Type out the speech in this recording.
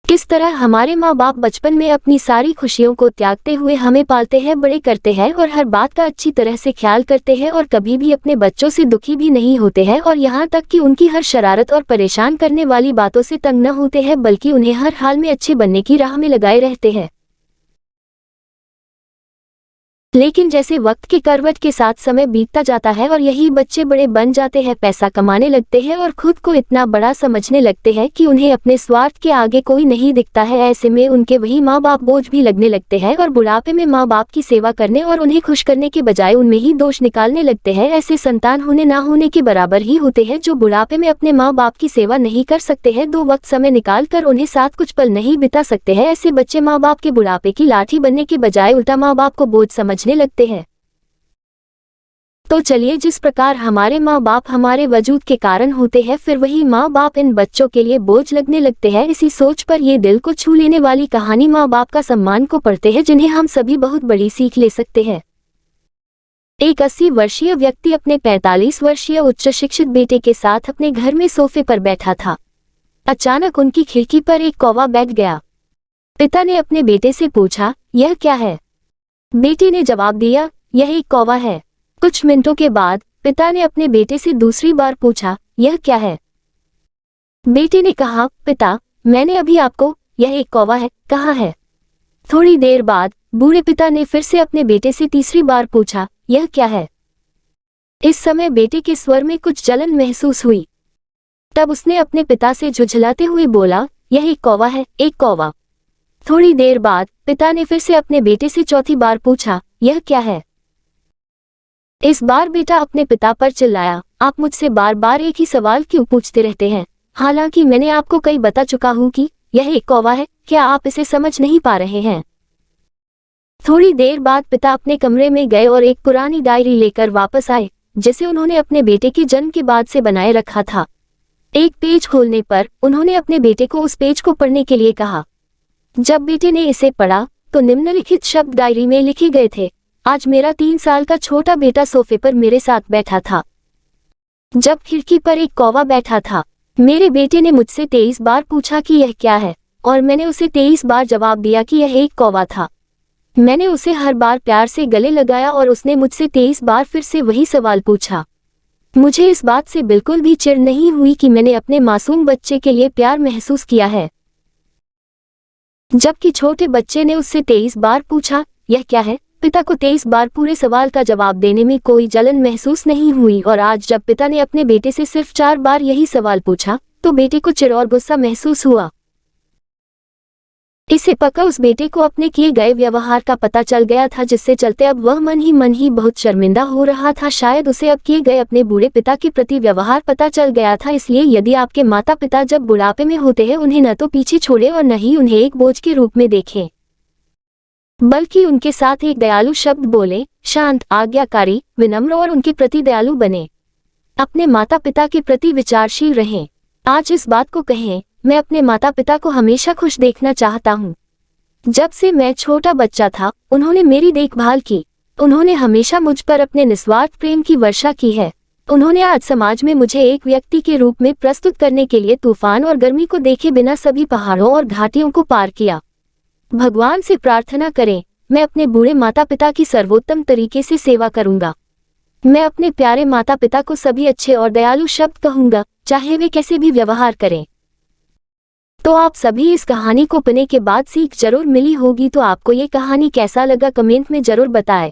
किस तरह हमारे माँ बाप बचपन में अपनी सारी खुशियों को त्यागते हुए हमें पालते हैं, बड़े करते हैं और हर बात का अच्छी तरह से ख्याल करते हैं और कभी भी अपने बच्चों से दुखी भी नहीं होते हैं और यहाँ तक कि उनकी हर शरारत और परेशान करने वाली बातों से तंग न होते हैं, बल्कि उन्हें हर हाल में अच्छे बनने की राह में लगाए रहते हैं। लेकिन जैसे वक्त के करवट के साथ समय बीतता जाता है और यही बच्चे बड़े बन जाते हैं, पैसा कमाने लगते हैं और खुद को इतना बड़ा समझने लगते हैं कि उन्हें अपने स्वार्थ के आगे कोई नहीं दिखता है, ऐसे में उनके वही माँ बाप बोझ भी लगने लगते हैं और बुढ़ापे में माँ बाप की सेवा करने और उन्हें खुश करने के बजाय उनमें ही दोष निकालने लगते हैं। ऐसे संतान होने ना होने के बराबर ही होते हैं जो बुढ़ापे में अपने माँ बाप की सेवा नहीं कर सकते हैं, दो वक्त समय निकाल कर उन्हें साथ कुछ पल नहीं बिता सकते हैं। ऐसे बच्चे माँ बाप के बुढ़ापे की लाठी बनने के बजाय उल्टा माँ बाप को बोझ समझने लगते हैं। तो चलिए, जिस प्रकार हमारे माँ बाप हमारे वजूद के कारण होते हैं, फिर वही माँ बाप इन बच्चों के लिए बोझ लगने लगते हैं। इसी सोच पर ये दिल को छू लेने वाली कहानी माँ बाप का सम्मान को पढ़ते हैं, जिन्हें हम सभी बहुत बड़ी सीख ले सकते हैं। एक 80 वर्षीय व्यक्ति अपने 45 वर्षीय उच्च शिक्षित बेटे के साथ अपने घर में सोफे पर बैठा था। अचानक उनकी खिड़की पर एक कौवा बैठ गया। पिता ने अपने बेटे से पूछा, यह क्या है? बेटे ने जवाब दिया, यह एक कौवा है। कुछ मिनटों के बाद पिता ने अपने बेटे से दूसरी बार पूछा, यह क्या है? बेटे ने कहा, पिता, मैंने अभी आपको यह एक कौवा है कहा है। थोड़ी देर बाद बूढ़े पिता ने फिर से अपने बेटे से तीसरी बार पूछा, यह क्या है? इस समय बेटे के स्वर में कुछ जलन महसूस हुई। तब उसने अपने पिता से झुझलाते हुए बोला, यह एक कौवा है, एक कौवा। थोड़ी देर बाद पिता ने फिर से अपने बेटे से चौथी बार पूछा, यह क्या है? इस बार बेटा अपने पिता पर चिल्लाया, आप मुझसे बार बार एक ही सवाल क्यों पूछते रहते हैं? हालांकि मैंने आपको कई बता चुका हूं कि यह एक कौवा है, क्या आप इसे समझ नहीं पा रहे हैं? थोड़ी देर बाद पिता अपने कमरे में गए और एक पुरानी डायरी लेकर वापस आए, जिसे उन्होंने अपने बेटे के जन्म के बाद से बनाए रखा था। एक पेज खोलने पर उन्होंने अपने बेटे को उस पेज को पढ़ने के लिए कहा। जब बेटे ने इसे पढ़ा तो निम्नलिखित शब्द डायरी में लिखे गए थे, आज मेरा 3 साल का छोटा बेटा सोफे पर मेरे साथ बैठा था, जब खिड़की पर एक कौवा बैठा था। मेरे बेटे ने मुझसे 23 बार पूछा कि यह क्या है, और मैंने उसे 23 बार जवाब दिया कि यह एक कौवा था। मैंने उसे हर बार प्यार से गले लगाया और उसने मुझसे 23 बार फिर से वही सवाल पूछा। मुझे इस बात से बिल्कुल भी चिढ़ नहीं हुई कि मैंने अपने मासूम बच्चे के लिए प्यार महसूस किया है। जबकि छोटे बच्चे ने उससे 23 बार पूछा, यह क्या है, पिता को 23 बार पूरे सवाल का जवाब देने में कोई जलन महसूस नहीं हुई। और आज जब पिता ने अपने बेटे से सिर्फ 4 बार यही सवाल पूछा तो बेटे को चिढ़ और गुस्सा महसूस हुआ। इसे पक्का उस बेटे को अपने किए गए व्यवहार का पता चल गया था, जिससे चलते अब वह मन ही बहुत शर्मिंदा हो रहा था। शायद उसे अब किए गए अपने बूढ़े पिता के प्रति व्यवहार पता चल गया था। इसलिए यदि आपके माता पिता जब बुढ़ापे में होते हैं, उन्हें न तो पीछे छोड़े और न ही उन्हें एक बोझ के रूप में देखें, बल्कि उनके साथ एक दयालु शब्द बोले, शांत, आज्ञाकारी, विनम्र और उनके प्रति दयालु बने। अपने माता पिता के प्रति विचारशील रहें। आज इस बात को कहें, मैं अपने माता पिता को हमेशा खुश देखना चाहता हूँ। जब से मैं छोटा बच्चा था, उन्होंने मेरी देखभाल की। उन्होंने हमेशा मुझ पर अपने निस्वार्थ प्रेम की वर्षा की है। उन्होंने आज समाज में मुझे एक व्यक्ति के रूप में प्रस्तुत करने के लिए तूफान और गर्मी को देखे बिना सभी पहाड़ों और घाटियों को पार किया। भगवान से प्रार्थना करें, मैं अपने बूढ़े माता पिता की सर्वोत्तम तरीके से सेवा करूंगा। मैं अपने प्यारे माता पिता को सभी अच्छे और दयालु शब्द कहूंगा, चाहे वे कैसे भी व्यवहार करें। तो आप सभी इस कहानी को पढ़ने के बाद सीख जरूर मिली होगी। तो आपको ये कहानी कैसा लगा, कमेंट में जरूर बताएं।